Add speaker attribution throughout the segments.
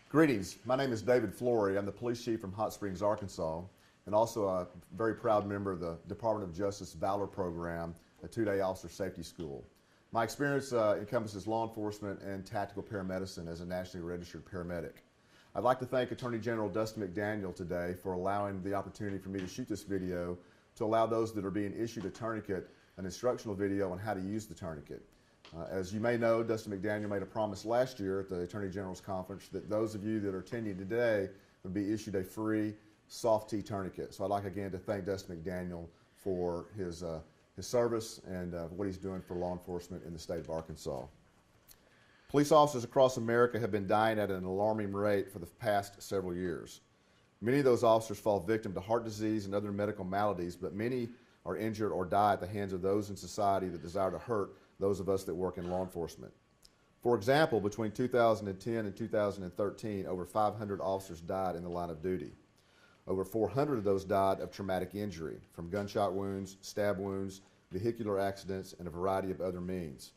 Speaker 1: Greetings. My name is David Flory. I'm the police chief from Hot Springs, Arkansas, and also a very proud member of the Department of Justice Valor Program, a two-day officer safety school. My experience encompasses law enforcement and tactical paramedicine as a nationally registered paramedic. I'd like to thank Attorney General Dustin McDaniel today for allowing the opportunity for me to shoot this video to allow those that are being issued a tourniquet an instructional video on how to use the tourniquet. As you may know, Dustin McDaniel made a promise last year at the Attorney General's conference that those of you that are attending today would be issued a free soft T tourniquet. So I'd like again to thank Dustin McDaniel for his service and what he's doing for law enforcement in the state of Arkansas. Police officers across America have been dying at an alarming rate for the past several years. Many of those officers fall victim to heart disease and other medical maladies, but many are injured or die at the hands of those in society that desire to hurt those of us that work in law enforcement. For example, between 2010 and 2013, over 500 officers died in the line of duty. Over 400 of those died of traumatic injury from gunshot wounds, stab wounds, vehicular accidents, and a variety of other means.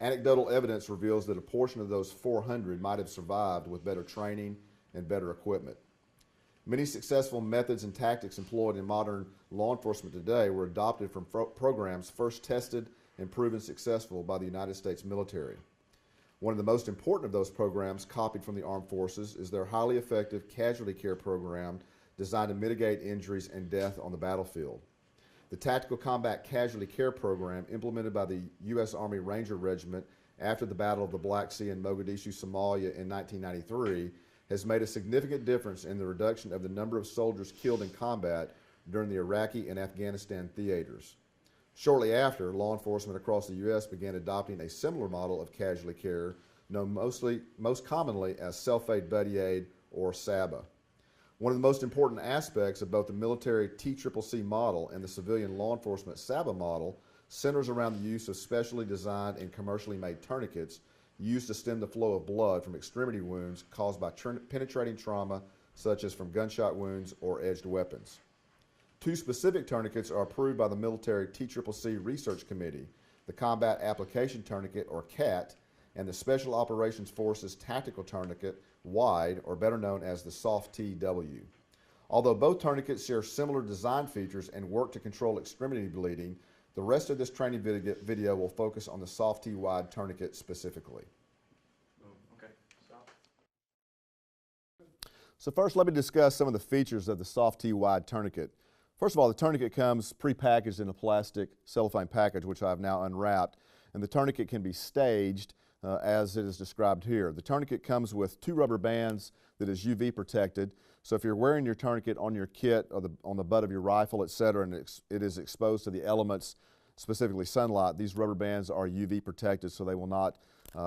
Speaker 1: Anecdotal evidence reveals that a portion of those 400 might have survived with better training and better equipment. Many successful methods and tactics employed in modern law enforcement today were adopted from programs first tested and proven successful by the United States military. One of the most important of those programs copied from the armed forces is their highly effective casualty care program designed to mitigate injuries and death on the battlefield. The Tactical Combat Casualty Care Program, implemented by the U.S. Army Ranger Regiment after the Battle of the Black Sea in Mogadishu, Somalia in 1993, has made a significant difference in the reduction of the number of soldiers killed in combat during the Iraqi and Afghanistan theaters. Shortly after, law enforcement across the U.S. began adopting a similar model of casualty care, known most commonly as self-aid buddy aid, or SABA. One of the most important aspects of both the military TCCC model and the civilian law enforcement SABA model centers around the use of specially designed and commercially made tourniquets used to stem the flow of blood from extremity wounds caused by penetrating trauma, such as from gunshot wounds or edged weapons. Two specific tourniquets are approved by the military TCCC Research Committee, the Combat Application Tourniquet, or CAT, and the Special Operations Forces Tactical Tourniquet, WIDE, or better known as the Soft TW. Although both tourniquets share similar design features and work to control extremity bleeding, the rest of this training video will focus on the Soft T WIDE tourniquet specifically.
Speaker 2: Okay, stop.
Speaker 1: So first, let me discuss some of the features of the Soft T WIDE tourniquet. First of all, the tourniquet comes pre-packaged in a plastic cellophane package, which I've now unwrapped, and the tourniquet can be staged as it is described here. The tourniquet comes with two rubber bands that is UV protected, so if you're wearing your tourniquet on your kit or on the butt of your rifle, etc., and it is exposed to the elements, specifically sunlight, these rubber bands are UV protected so they will not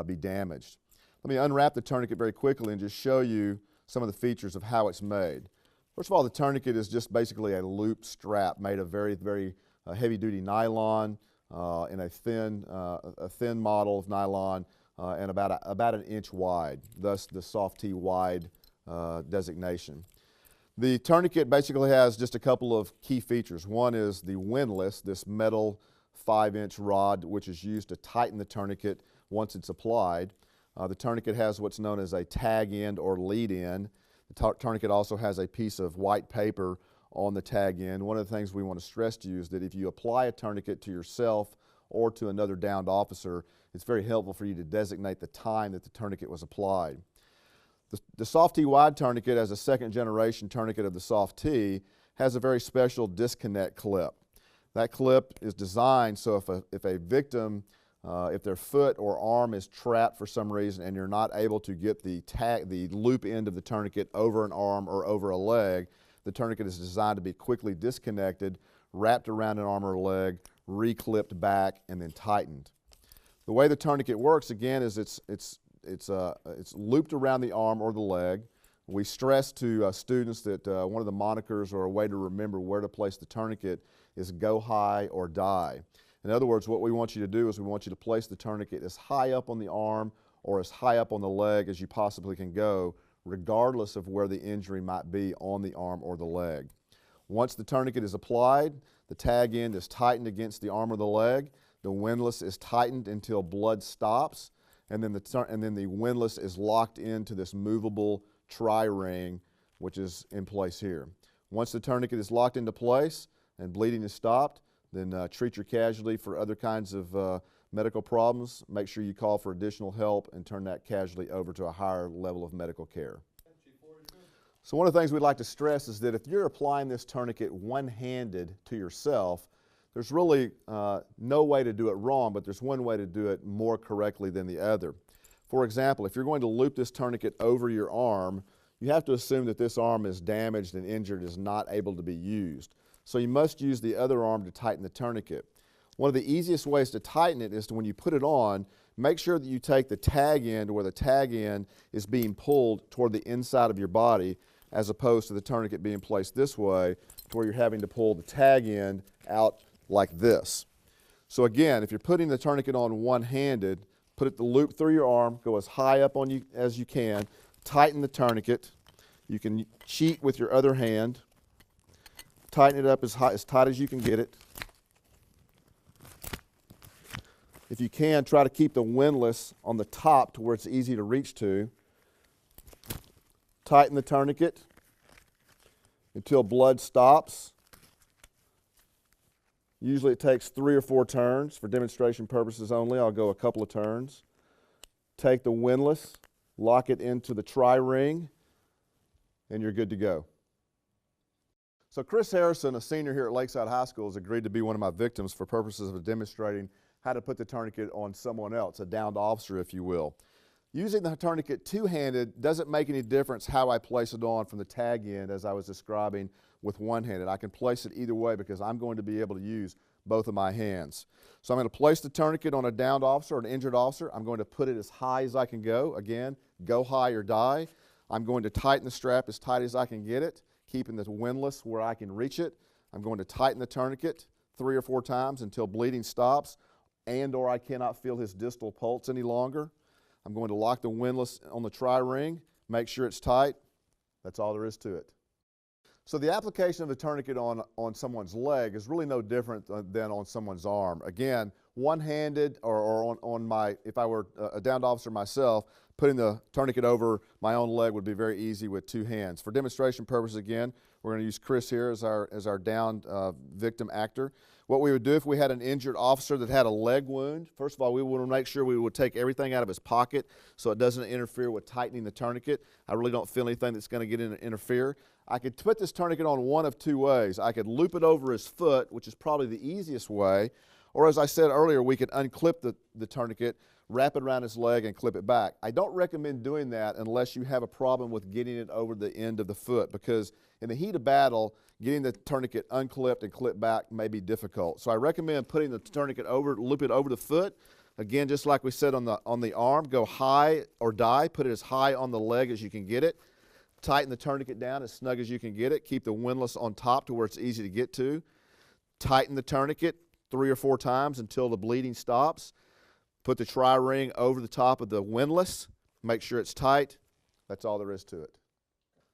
Speaker 1: be damaged. Let me unwrap the tourniquet very quickly and just show you some of the features of how it's made. First of all, the tourniquet is just basically a loop strap made of very, very heavy-duty nylon in a thin model of nylon and about an inch wide, thus the Soft T WIDE designation. The tourniquet basically has just a couple of key features. One is the windlass, this metal 5-inch rod which is used to tighten the tourniquet once it's applied. The tourniquet has what's known as a tag end or lead end. The tourniquet also has a piece of white paper on the tag end. One of the things we want to stress to you is that if you apply a tourniquet to yourself or to another downed officer, it's very helpful for you to designate the time that the tourniquet was applied. The Soft T WIDE tourniquet, as a second generation tourniquet of the Soft T, has a very special disconnect clip. That clip is designed so if a victim, if their foot or arm is trapped for some reason and you're not able to get the loop end of the tourniquet over an arm or over a leg, the tourniquet is designed to be quickly disconnected, wrapped around an arm or a leg, reclipped back, and then tightened. The way the tourniquet works, again, is it's looped around the arm or the leg. We stress to students that one of the monikers or a way to remember where to place the tourniquet is go high or die. In other words, what we want you to do is we want you to place the tourniquet as high up on the arm or as high up on the leg as you possibly can go, regardless of where the injury might be on the arm or the leg. Once the tourniquet is applied, the tag end is tightened against the arm or the leg, the windlass is tightened until blood stops, and then the windlass is locked into this movable tri-ring, which is in place here. Once the tourniquet is locked into place and bleeding is stopped, then treat your casualty for other kinds of medical problems. Make sure you call for additional help and turn that casualty over to a higher level of medical care. So one of the things we'd like to stress is that if you're applying this tourniquet one-handed to yourself, there's really no way to do it wrong, but there's one way to do it more correctly than the other. For example, if you're going to loop this tourniquet over your arm, you have to assume that this arm is damaged and injured, is not able to be used. So you must use the other arm to tighten the tourniquet. One of the easiest ways to tighten it is to, when you put it on, make sure that you take the tag end where the tag end is being pulled toward the inside of your body, as opposed to the tourniquet being placed this way, to where you're having to pull the tag end out like this. So again, if you're putting the tourniquet on one-handed, put the loop through your arm, go as high up on you as you can, tighten the tourniquet. You can cheat with your other hand, tighten it up as tight as you can get it. If you can, try to keep the windlass on the top to where it's easy to reach to. Tighten the tourniquet until blood stops. Usually it takes 3 or 4 turns. For demonstration purposes only, I'll go a couple of turns. Take the windlass, lock it into the tri-ring, and you're good to go. So Chris Harrison, a senior here at Lakeside High School, has agreed to be one of my victims for purposes of demonstrating how to put the tourniquet on someone else, a downed officer, if you will. Using the tourniquet two-handed doesn't make any difference how I place it on from the tag end, as I was describing with one-handed. I can place it either way because I'm going to be able to use both of my hands. So I'm going to place the tourniquet on a downed officer or an injured officer. I'm going to put it as high as I can go. Again, go high or die. I'm going to tighten the strap as tight as I can get it, keeping the windlass where I can reach it. I'm going to tighten the tourniquet 3 or 4 times until bleeding stops and or I cannot feel his distal pulse any longer. I'm going to lock the windlass on the tri-ring, make sure it's tight. That's all there is to it. So the application of a tourniquet on someone's leg is really no different than on someone's arm. Again, one-handed or on my, if I were a downed officer myself, putting the tourniquet over my own leg would be very easy with 2 hands. For demonstration purposes, again, we're going to use Chris here as our downed victim actor. What we would do if we had an injured officer that had a leg wound, first of all, we would make sure we would take everything out of his pocket so it doesn't interfere with tightening the tourniquet. I really don't feel anything that's going to get in and interfere. I could put this tourniquet on one of 2 ways. I could loop it over his foot, which is probably the easiest way, or as I said earlier, we could unclip the tourniquet, wrap it around his leg, and clip it back. I don't recommend doing that unless you have a problem with getting it over the end of the foot, because in the heat of battle, getting the tourniquet unclipped and clipped back may be difficult. So I recommend putting the tourniquet over, loop it over the foot. Again, just like we said on the arm, go high or die, put it as high on the leg as you can get it. Tighten the tourniquet down as snug as you can get it. Keep the windlass on top to where it's easy to get to. Tighten the tourniquet 3 or 4 times until the bleeding stops. Put the tri-ring over the top of the windlass. Make sure it's tight. That's all there is to it.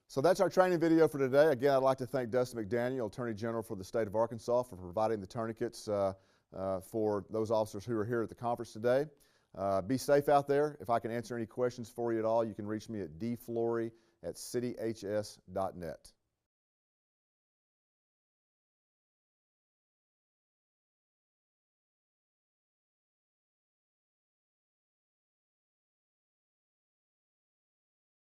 Speaker 1: So that's our training video for today. Again, I'd like to thank Dustin McDaniel, Attorney General for the state of Arkansas, for providing the tourniquets for those officers who are here at the conference today. Be safe out there. If I can answer any questions for you at all, you can reach me at dflory@cityhs.net.